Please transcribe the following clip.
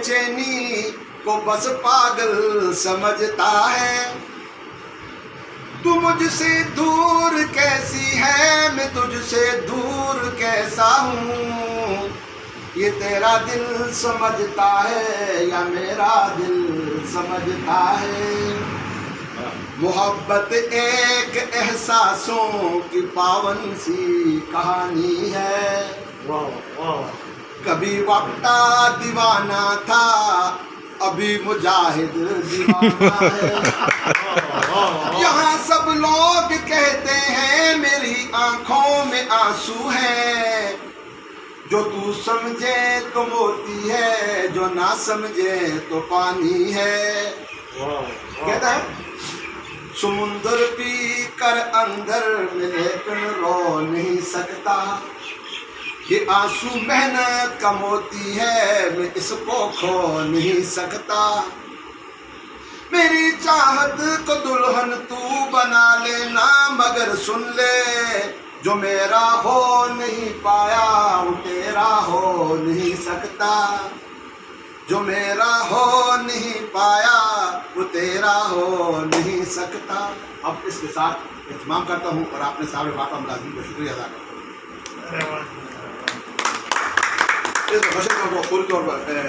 बेचैनी को बस पागल समझता है। तू मुझसे दूर कैसी है, मैं तुझसे दूर कैसा हूँ, ये तेरा दिल समझता है या मेरा दिल समझता है। मोहब्बत एक एहसासों की पावन सी कहानी है। कभी वक्ता दीवाना था, अभी मुजाहिद दीवाना है। यहाँ सब लोग कहते हैं मेरी आंखों में आंसू है, जो तू समझे तो मोती है, जो ना समझे तो पानी है। कहता है समुंदर पी कर अंदर में लेकिन रो नहीं सकता, ये आंसू मेहनत का मोती है, मैं इसको खो नहीं सकता। मेरी चाहत को दुल्हन तू बना लेना, मगर सुन ले जो मेरा हो नहीं पाया वो तेरा हो नहीं सकता, जो मेरा हो नहीं पाया वो तेरा हो नहीं सकता। अब इसके साथ इत्माम करता हूँ और आपने सारे बाबा मुलाजिम को शुक्रिया अदा करता हूँ। इस भाषण को पूरी तौर पर